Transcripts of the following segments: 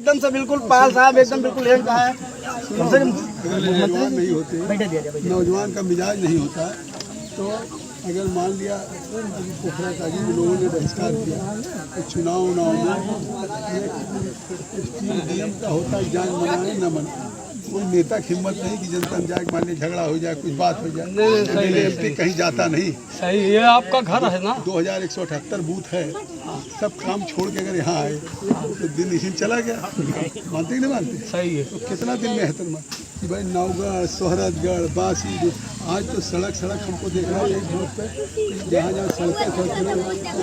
एकदम से बिल्कुल पाल साहब एकदम बिल्कुल एक है। नौजवान नहीं होते, नौजवान का मिजाज नहीं होता। तो अगर मान लिया अभी पोखरा काजी में लोगों ने बहिष्कार किया तो चुनाव में नियम का होता है, जान मनाए न मनाए। कोई नेता की हिम्मत नहीं कि जनता में जाके मान लिया झगड़ा हो जाए, कुछ बात हो जाए। नहीं, कहीं जाता नहीं। सही, ये आपका घर है ना। 2178 बूथ है, सब काम छोड़ के अगर यहाँ आए तो दिन इसी में चला गया। मानते कि नहीं मानते? सही है। तो कितना दिन में है कि भाई नवगढ़, सोहरतगढ़, बासी, आज तो सड़क हमको देख रहा है बोर्ड पे, जहाँ जहाँ सड़कें वो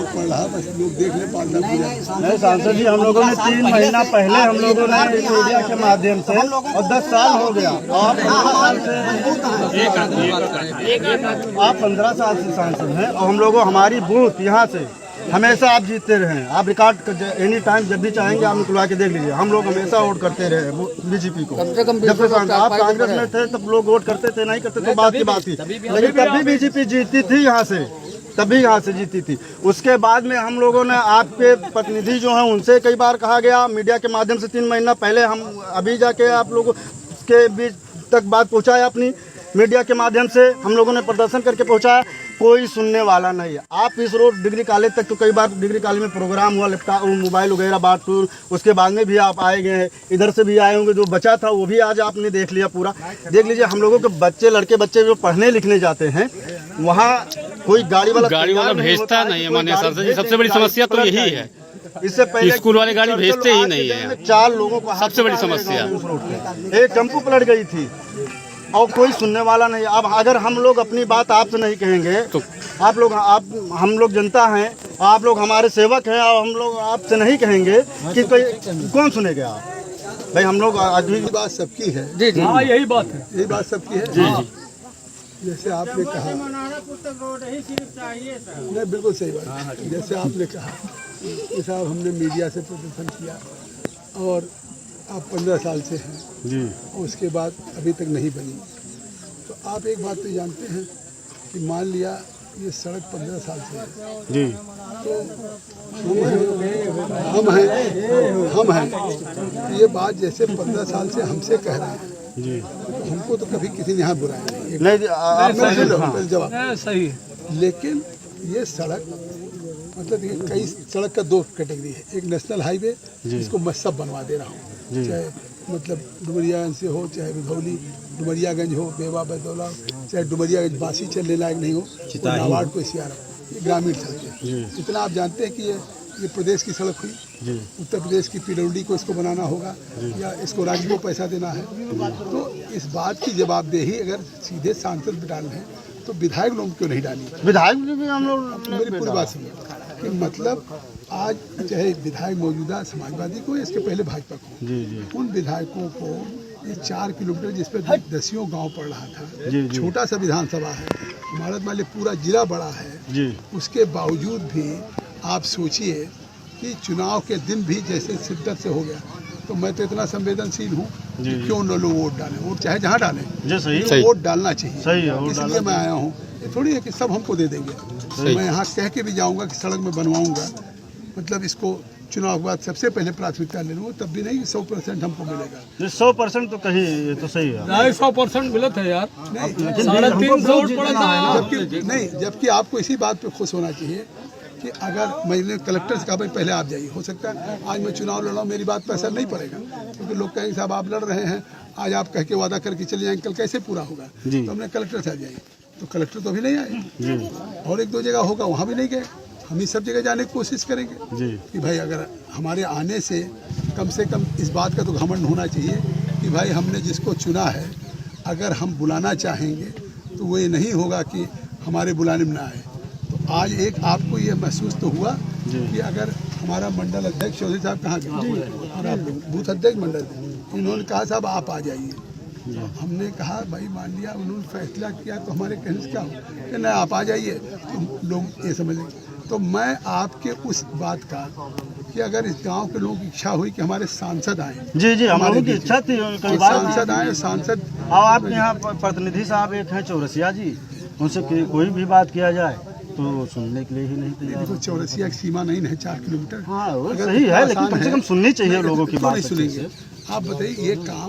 पड़ रहा, बस लोग देख ले पाता। नहीं सांसद जी, हम लोगों ने 3 महीना पहले हम लोगों ने मीडिया के माध्यम से, और 10 साल हो गया, आप 15 साल से सांसद हैं, और हम लोगों हमारी बूथ यहाँ से हमेशा आप जीतते रहे। आप रिकॉर्ड एनी टाइम जब भी चाहेंगे आप निकलवा के देख लीजिए। हम लोग हमेशा वोट करते रहे बीजेपी को। जब से आप कांग्रेस में थे तब लोग वोट करते थे, नहीं करते थे बात की बात थी, लेकिन तब भी बीजेपी जीतती थी यहाँ से, तभी यहाँ से जीती थी। उसके बाद में हम लोगों ने आपके प्रतिनिधि जो हैं उनसे कई बार कहा गया मीडिया के माध्यम से, 3 महीना पहले हम अभी जाके आप लोगों के बीच तक बात पहुँचाया अपनी मीडिया के माध्यम से, हम लोगों ने प्रदर्शन करके पहुँचाया, कोई सुनने वाला नहीं है। आप इस रोड डिग्री कॉलेज तक तो कई बार डिग्री कॉलेज में प्रोग्राम हुआ, लैपटॉप मोबाइल वगैरह बात, उसके बाद में भी आप आए गए हैं, इधर से भी आए होंगे, जो बचा था वो भी आज आपने देख लिया, पूरा देख लीजिए। हम लोगों के बच्चे, लड़के बच्चे जो पढ़ने लिखने जाते हैं वहाँ कोई गाड़ी वाला भेजता नहीं है। माननीय सांसद जी, सबसे बड़ी समस्या तो यही है, इससे पहले स्कूल वाले गाड़ी भेजते ही नहीं है। 4 लोगों को सबसे बड़ी समस्या, एक टेम्पो पलट गई थी और कोई सुनने वाला नहीं। अब अगर हम लोग अपनी बात आपसे नहीं कहेंगे तो हम लोग जनता हैं, आप लोग हमारे सेवक हैं, और हम लोग आपसे नहीं कहेंगे कि कोई कौन सुनेगा आप? भाई हम लोग आज भी बात सबकी है। जी जी, हाँ यही बात है, यही बात सबकी है। जी जी, जैसे आपने कहा, नहीं बिल्कुल सही बात। जैसे आपने कहा कि साहब हमने मीडिया से प्रदर्शन किया और आप 15 साल से हैं जी, उसके बाद अभी तक नहीं बनी। तो आप एक बात तो जानते हैं कि मान लिया ये सड़क 15 साल से है जी, तो हम हैं ये बात जैसे 15 साल से हमसे कह रहे हैं जी, तो हमको तो कभी किसी ने यहाँ बुलाया नहीं। नहीं सही। लेकिन ये सड़क मतलब ये कई सड़क का 2 कैटेगरी है। एक नेशनल हाईवे जिसको मैं सब बनवा दे रहा हूँ, चाहे मतलब डुमरियागंज से हो, चाहे रुधौली डुमरियागंज हो, बेवा बदौला, चाहे डुमरियागंज बासी चलने लायक नहीं हो, नाबार्ड को इसी आ रहा है। ये ग्रामीण सड़क है। इतना आप जानते हैं कि ये प्रदेश की सड़क हुई, उत्तर प्रदेश की PWD को इसको बनाना होगा या इसको राज्य को पैसा देना है। तो इस बात की जवाबदेही अगर सीधे सांसद पे डाल हैं तो विधायक लोग क्यों नहीं डाली? विधायक भी हम लोग, मेरी पूरी बात सुनिए कि मतलब आज चाहे विधायक मौजूदा समाजवादी को, इसके पहले भाजपा को, उन विधायकों को ये 4 किलोमीटर जिस पर 10 गांव पड़ रहा था, छोटा सा विधानसभा है, हमारा मान लीजिए पूरा जिला बड़ा है, उसके बावजूद भी आप सोचिए कि चुनाव के दिन भी जैसे शिद्दत से हो गया। तो मैं तो इतना संवेदनशील हूँ कि क्यों न लोग वोट डालें, वोट चाहे जहाँ डालें, वोट डालना चाहिए। इसलिए मैं आया हूँ, ये थोड़ी है कि सब हमको दे देंगे। मैं यहाँ कह के भी जाऊँगा कि सड़क में बनवाऊँगा, मतलब इसको चुनाव के बाद सबसे पहले प्राथमिकता ले लूँगा, तब भी नहीं 100% हमको मिलेगा। 100% तो कहीं ये तो सही है, 100% मिलत है यार। नहीं 350 पड़ा था, जबकि आपको इसी बात पे खुश होना चाहिए कि अगर मैंने कलेक्टर से कहा भाई पहले आप जाइए, हो सकता है आज मैं चुनाव लड़ रहा हूँ, मेरी बात पर असर नहीं पड़ेगा, क्योंकि लोग कहेंगे साहब आप लड़ रहे हैं, आज आप कह के वादा करके चले जाएंगे, कल कैसे पूरा होगा। तो हमने कलेक्टर साहब जाइए, तो कलेक्टर तो अभी नहीं आए, और 1-2 जगह होगा वहाँ भी नहीं गए। हम ही सब जगह जाने की कोशिश करेंगे कि भाई अगर हमारे आने से कम इस बात का तो घमंड होना चाहिए कि भाई हमने जिसको चुना है, अगर हम बुलाना चाहेंगे तो वो ये नहीं होगा कि हमारे बुलाने में ना आए। तो आज एक आपको ये महसूस तो हुआ कि अगर हमारा मंडल अध्यक्ष चौधरी साहब कहाँ गए और आप बूथ अध्यक्ष मंडल, उन्होंने कहा साहब आप आ जाइए। हमने कहा भाई मान लिया उन्होंने फैसला किया तो हमारे कहने से क्या हो कि नहीं आप आ जाइए, तो लोग ये समझेंगे। तो मैं आपके उस बात का कि अगर इस गांव के लोगों की इच्छा हुई कि हमारे सांसद आए, जी हम लोगों की इच्छा थी, सांसद आए, सांसद और आपके यहाँ प्रतिनिधि साहब एक हैं चौरसिया जी, उनसे कोई भी बात किया जाए तो सुनने के लिए ही नहीं तैयार। देखो चौरसिया की सीमा नहीं है 4 किलोमीटर। हाँ वो अगर सही है, लेकिन आसान कम से कम सुननी चाहिए लोगों की क्यों बात। नहीं सुनेंगे? आप बताइए ये काम